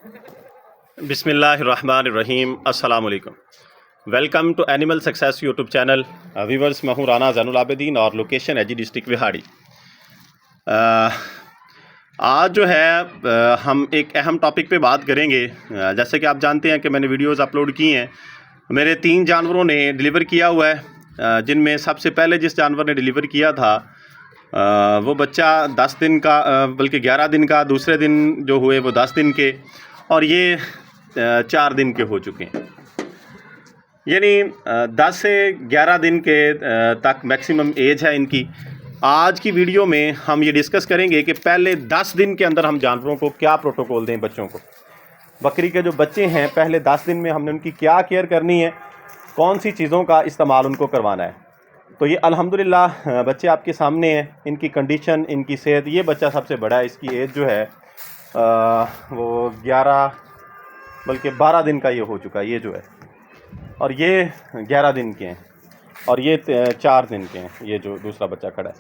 बिस्मिल्लाहिर्रहमानिर्रहीम। अस्सलाम वालेकुम। Welcome to animal success YouTube channel. Viewers, मैं हूँ राना ज़ैनुल आबिदीन और लोकेशन है जी डिस्ट्रिक्ट विहाड़ी। आज जो है हम एक अहम टॉपिक पे बात करेंगे। जैसे कि आप जानते हैं कि मैंने वीडियोस अपलोड की हैं। मेरे 3 जानवरों ने डिलीवर किया हुआ है, जिनमें सबसे पहले जिस जानवर ने डिलीवर किया था वो बच्चा 10 दिन का, बल्कि 11 दिन का, दूसरे दिन जो हुए वो 10 दिन के, और ये 4 दिन के हो चुके हैं। यानी 10 से 11 दिन के तक मैक्सिमम एज है इनकी। आज की वीडियो में हम ये डिस्कस करेंगे कि पहले 10 दिन के अंदर हम जानवरों को क्या प्रोटोकॉल दें। बच्चों को, बकरी के जो बच्चे हैं, पहले 10 दिन में हमने उनकी क्या केयर करनी है, कौन सी चीज़ों का इस्तेमाल उनको करवाना है। तो ये अल्हम्दुलिल्लाह बच्चे आपके सामने हैं, इनकी कंडीशन, इनकी सेहत। ये बच्चा सबसे बड़ा है, इसकी एज जो है वो 11 बल्कि 12 दिन का ये हो चुका है, ये जो है, और ये 11 दिन के हैं, और ये 4 दिन के हैं, ये जो दूसरा बच्चा खड़ा है।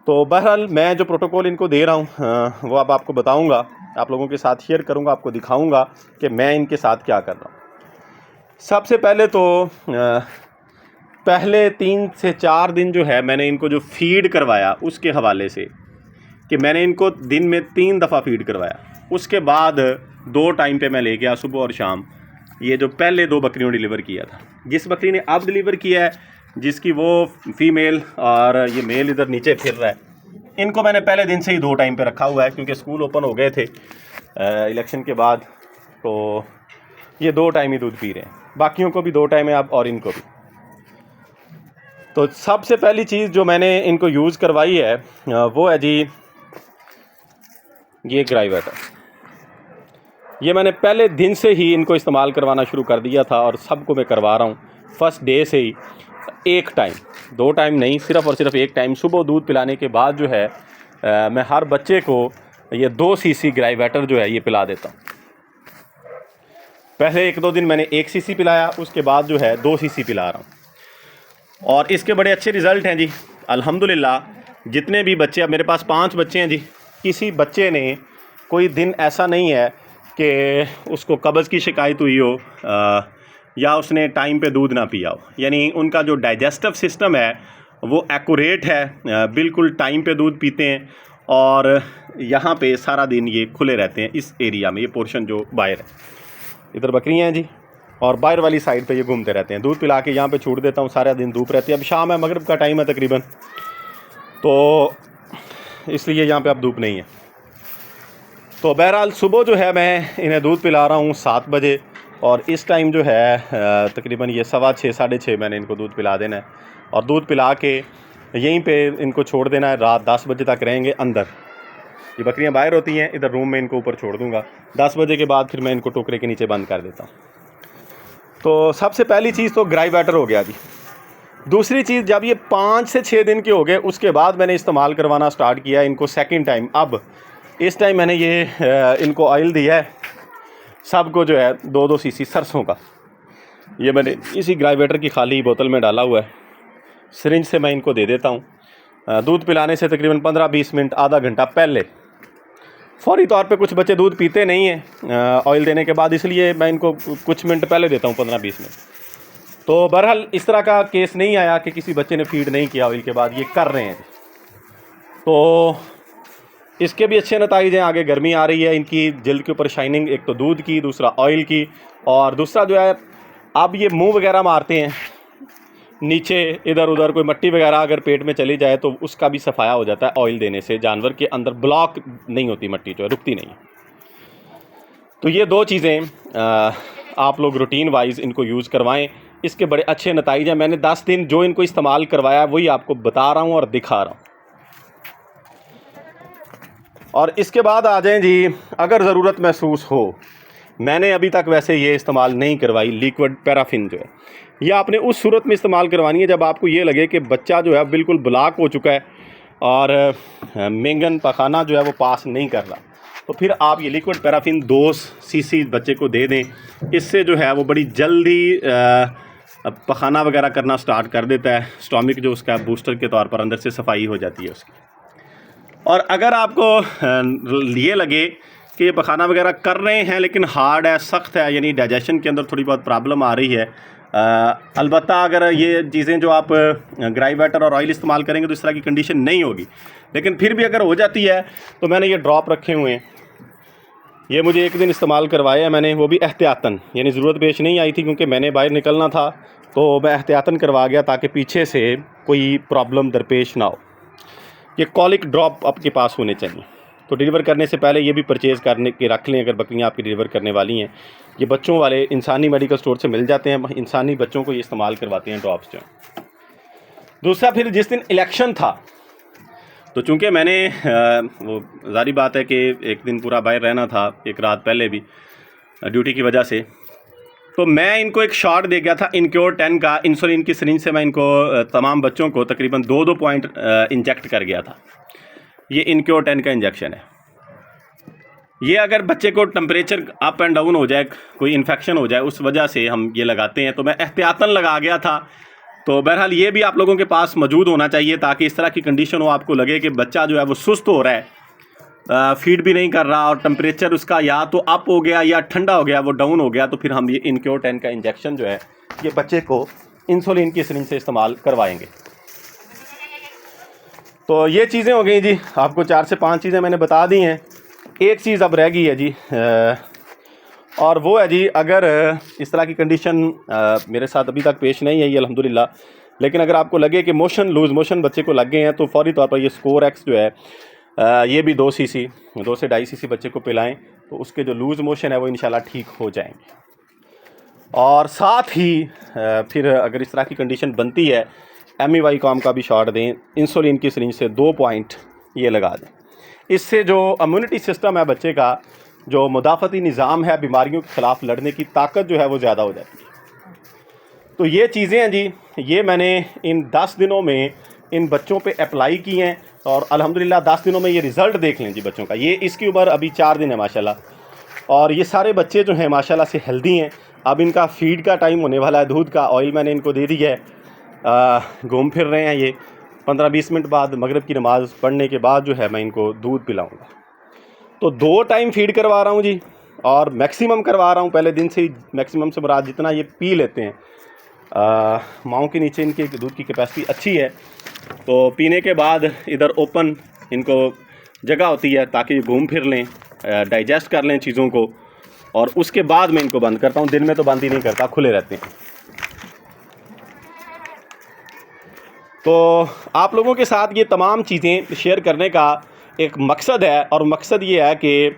तो बहरहाल मैं जो प्रोटोकॉल इनको दे रहा हूँ वो अब आपको बताऊँगा, आप लोगों के साथ शेयर करूँगा, आपको दिखाऊँगा कि मैं इनके साथ क्या कर रहा हूँ। सबसे पहले तो पहले 3 से 4 दिन जो है मैंने इनको जो फीड करवाया उसके हवाले से, कि मैंने इनको दिन में 3 दफ़ा फीड करवाया। उसके बाद 2 टाइम पे मैं ले गया, सुबह और शाम। ये जो पहले 2 बकरियों डिलीवर किया था, जिस बकरी ने अब डिलीवर किया है, जिसकी वो फीमेल और ये मेल इधर नीचे फिर रहा है, इनको मैंने पहले दिन से ही 2 टाइम पे रखा हुआ है, क्योंकि स्कूल ओपन हो गए थे इलेक्शन के बाद। तो ये 2 टाइम ही दूध पी रहे हैं, बाकियों को भी 2 टाइम है अब, और इनको भी। तो सबसे पहली चीज़ जो मैंने इनको यूज़ करवाई है वो है जी ये ग्राइवेटर। ये मैंने पहले दिन से ही इनको इस्तेमाल करवाना शुरू कर दिया था, और सबको मैं करवा रहा हूँ फर्स्ट डे से ही। 1 टाइम, 2 टाइम नहीं, सिर्फ़ और सिर्फ 1 टाइम सुबह दूध पिलाने के बाद जो है मैं हर बच्चे को ये 2 सीसी ग्राइवेटर जो है ये पिला देता हूँ। पहले 1-2 दिन मैंने 1 सीसी पिलाया, उसके बाद जो है 2 सीसी पिला रहा हूँ, और इसके बड़े अच्छे रिज़ल्ट हैं जी अल्हम्दुलिल्लाह। जितने भी बच्चे, अब मेरे पास 5 बच्चे हैं जी, किसी बच्चे ने कोई दिन ऐसा नहीं है कि उसको कब्ज़ की शिकायत हुई हो या उसने टाइम पे दूध ना पिया हो। यानी उनका जो डाइजेस्टिव सिस्टम है वो एक्यूरेट है, बिल्कुल टाइम पे दूध पीते हैं, और यहाँ पे सारा दिन ये खुले रहते हैं इस एरिया में। ये पोर्शन जो बाहर है, इधर बकरियाँ हैं जी, और बाहर वाली साइड पे ये घूमते रहते हैं। दूध पिला के यहाँ पे छोड़ देता हूँ, सारा दिन धूप रहती है। अब शाम है, मगरिब का टाइम है तकरीबन, तो इसलिए यहाँ पे अब धूप नहीं है। तो बहरहाल सुबह जो है मैं इन्हें दूध पिला रहा हूँ 7 बजे, और इस टाइम जो है तकरीबन ये 6:15 साढ़े 6 मैंने इनको दूध पिला देना है, और दूध पिला के यहीं पे इनको छोड़ देना है। रात 10 बजे तक रहेंगे अंदर। ये बकरियाँ बाहर होती हैं, इधर रूम में इनको ऊपर छोड़ दूँगा। 10 बजे के बाद फिर मैं इनको टोकरे के नीचे बंद कर देता हूँ। तो सबसे पहली चीज़ तो ग्राइवेटर हो गया जी। दूसरी चीज़, जब ये 5 से 6 दिन के हो गए, उसके बाद मैंने इस्तेमाल करवाना स्टार्ट किया इनको सेकंड टाइम। अब इस टाइम मैंने ये इनको ऑयल दिया है, सबको जो है 2-2 सीसी सरसों का। ये मैंने इसी ग्राइवेटर की खाली बोतल में डाला हुआ है। सिरिंज से मैं इनको दे देता हूँ। दूध पिलाने से तकरीबन 15-20 मिनट, आधा घंटा पहले। फौरी तौर पे कुछ बच्चे दूध पीते नहीं हैं ऑयल देने के बाद, इसलिए मैं इनको कुछ मिनट पहले देता हूँ, 15-20 मिनट। तो बहरहाल इस तरह का केस नहीं आया कि किसी बच्चे ने फीड नहीं किया ऑयल के बाद, ये कर रहे हैं। तो इसके भी अच्छे नतीजे हैं। आगे गर्मी आ रही है, इनकी जल्द के ऊपर शाइनिंग, एक तो दूध की, दूसरा ऑयल की, और दूसरा जो है अब ये मुँह वगैरह मारते हैं नीचे, इधर उधर कोई मिट्टी वगैरह अगर पेट में चली जाए तो उसका भी सफाया हो जाता है ऑयल देने से। जानवर के अंदर ब्लॉक नहीं होती, मिट्टी जो है रुकती नहीं। तो ये 2 चीज़ें आप लोग रूटीन वाइज इनको यूज़ करवाएं, इसके बड़े अच्छे नतीजे हैं। मैंने 10 दिन जो इनको इस्तेमाल करवाया वही आपको बता रहा हूँ और दिखा रहा हूँ। और इसके बाद आ जाएँ जी, अगर ज़रूरत महसूस हो, मैंने अभी तक वैसे ये इस्तेमाल नहीं करवाई लिक्विड पैराफिन जो है, ये आपने उस सूरत में इस्तेमाल करवानी है जब आपको ये लगे कि बच्चा जो है बिल्कुल ब्लॉक हो चुका है और मेंगन पखाना जो है वो पास नहीं कर रहा, तो फिर आप ये लिक्विड पैराफिन 2 सीसी बच्चे को दे दें। इससे जो है वो बड़ी जल्दी पखाना वगैरह करना स्टार्ट कर देता है। स्टोमिक जो उसका बूस्टर के तौर पर अंदर से सफाई हो जाती है उसकी। और अगर आपको ये लगे कि ये पखाना वगैरह कर रहे हैं, लेकिन हार्ड है, सख्त है, यानी डाइजेशन के अंदर थोड़ी बहुत प्रॉब्लम आ रही है। अलबत्ता अगर ये चीज़ें जो आप ग्राई वाटर और ऑयल इस्तेमाल करेंगे तो इस तरह की कंडीशन नहीं होगी, लेकिन फिर भी अगर हो जाती है तो मैंने ये ड्रॉप रखे हुए हैं। ये मुझे एक दिन इस्तेमाल करवाया मैंने, वो भी एहतियातन, यानी ज़रूरत पेश नहीं आई थी क्योंकि मैंने बाहर निकलना था तो मैं एहतियातन करवा गया ताकि पीछे से कोई प्रॉब्लम दरपेश ना हो। ये कॉलिक ड्रॉप आपके पास होने चाहिए। तो डिलीवर करने से पहले ये भी परचेज़ करने के रख लें अगर बकरियाँ आपकी डिलीवर करने वाली हैं। ये बच्चों वाले इंसानी मेडिकल स्टोर से मिल जाते हैं, इंसानी बच्चों को ये इस्तेमाल करवाते हैं ड्रॉप्स जो। दूसरा, फिर जिस दिन इलेक्शन था तो चूँकि मैंने वो ज़ाहिर बात है कि एक दिन पूरा बाहर रहना था, एक रात पहले भी ड्यूटी की वजह से, तो मैं इनको एक शॉट दे गया था इनक्योर 10 का। इंसुलिन की सिरिंज से मैं इनको तमाम बच्चों को तकरीबन 2-2 पॉइंट इंजेक्ट कर गया था। ये इनक्योर 10 का इंजेक्शन है। ये अगर बच्चे को टेम्परेचर अप एंड डाउन हो जाए, कोई इन्फेक्शन हो जाए, उस वजह से हम ये लगाते हैं। तो मैं एहतियातन लगा गया था। तो बहरहाल ये भी आप लोगों के पास मौजूद होना चाहिए ताकि इस तरह की कंडीशन हो, आपको लगे कि बच्चा जो है वो सुस्त हो रहा है, फीड भी नहीं कर रहा और टेम्परेचर उसका या तो अप हो गया या ठंडा हो गया, वो डाउन हो गया, तो फिर हम ये इनक्योर 10 का इंजेक्शन जो है ये बच्चे को इंसुलिन की सिरिंज से इस्तेमाल करवाएंगे। तो ये चीज़ें हो गई जी, आपको 4 से 5 चीज़ें मैंने बता दी हैं। एक चीज़ अब रह गई है जी, और वो है जी, अगर इस तरह की कंडीशन मेरे साथ अभी तक पेश नहीं है ये अल्हम्दुलिल्लाह, लेकिन अगर आपको लगे कि लूज़ मोशन बच्चे को लग गए हैं तो फौरी तौर पर ये स्कोर एक्स जो है ये भी 2 से 2.5 सीसी बच्चे को पिलाएं, तो उसके जो लूज़ मोशन है वो इंशाल्लाह ठीक हो जाएंगे। और साथ ही फिर अगर इस तरह की कंडीशन बनती है, MEY कॉम का भी शॉट दें, इंसुलिन की सिरिंज से 2 पॉइंट ये लगा दें। इससे जो इम्यूनिटी सिस्टम है बच्चे का, जो मुदाफ़ती निज़ाम है, बीमारियों के ख़िलाफ़ लड़ने की ताकत जो है वो ज़्यादा हो जाती है। तो ये चीज़ें हैं जी, ये मैंने इन 10 दिनों में इन बच्चों पे अप्लाई की हैं और अल्हम्दुलिल्लाह 10 दिनों में ये रिज़ल्ट देख लें जी बच्चों का। ये इसकी उम्र अभी 4 दिन है माशाल्लाह, और ये सारे बच्चे जो हैं माशाल्लाह से हेल्दी हैं। अब इनका फ़ीड का टाइम होने वाला है, दूध का ऑयल मैंने इनको दे दिया है। घूम फिर रहे हैं ये। 15-20 मिनट बाद मगरिब की नमाज़ पढ़ने के बाद जो है मैं इनको दूध पिलाऊँगा। तो 2 टाइम फ़ीड करवा रहा हूँ जी, और मैक्सिमम करवा रहा हूँ, पहले दिन से ही मैक्सिमम से मुराद जितना ये पी लेते हैं। माओं के नीचे इनके दूध की कैपेसिटी अच्छी है, तो पीने के बाद इधर ओपन इनको जगह होती है ताकि घूम फिर लें, डाइजेस्ट कर लें चीज़ों को, और उसके बाद मैं इनको बंद करता हूँ। दिन में तो बंद ही नहीं करता, खुले रहते हैं। तो आप लोगों के साथ ये तमाम चीज़ें शेयर करने का एक मकसद है, और मकसद ये है कि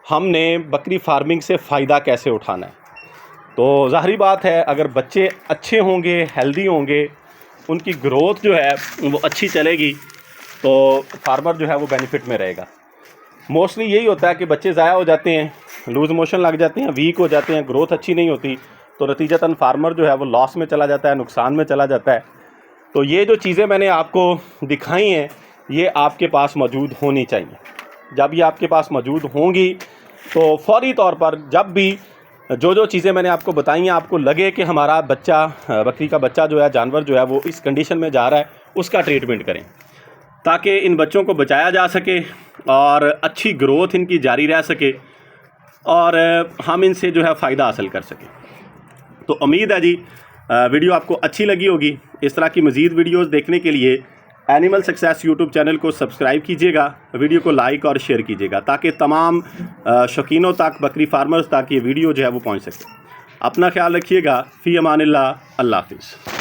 हमने बकरी फार्मिंग से फ़ायदा कैसे उठाना है। तो ज़ाहिर बात है, अगर बच्चे अच्छे होंगे, हेल्दी होंगे, उनकी ग्रोथ जो है वो अच्छी चलेगी, तो फार्मर जो है वो बेनिफिट में रहेगा। मोस्टली यही होता है कि बच्चे ज़ाया हो जाते हैं, लूज़ मोशन लग जाते हैं, वीक हो जाते हैं, ग्रोथ अच्छी नहीं होती, तो नतीजतन फार्मर जो है वो लॉस में चला जाता है, नुकसान में चला जाता है। तो ये जो चीज़ें मैंने आपको दिखाई हैं, ये आपके पास मौजूद होनी चाहिए। जब ये आपके पास मौजूद होंगी तो फौरी तौर पर जब भी जो चीज़ें मैंने आपको बताई हैं, आपको लगे कि हमारा बच्चा, बकरी का बच्चा जो है, जानवर जो है वो इस कंडीशन में जा रहा है, उसका ट्रीटमेंट करें ताकि इन बच्चों को बचाया जा सके और अच्छी ग्रोथ इनकी जारी रह सके और हम इनसे जो है फ़ायदा हासिल कर सकें। तो उम्मीद है जी वीडियो आपको अच्छी लगी होगी। इस तरह की मज़ीद वीडियोज़ देखने के लिए एनिमल सक्सेस यूट्यूब चैनल को सब्सक्राइब कीजिएगा, वीडियो को लाइक और शेयर कीजिएगा ताकि तमाम शौकीनों तक, बकरी फार्मर्स तक ये वीडियो जो है वो पहुंच सके। अपना ख्याल रखिएगा। फ़ी अमानिल्लाह, अल्लाह हाफ़िज़।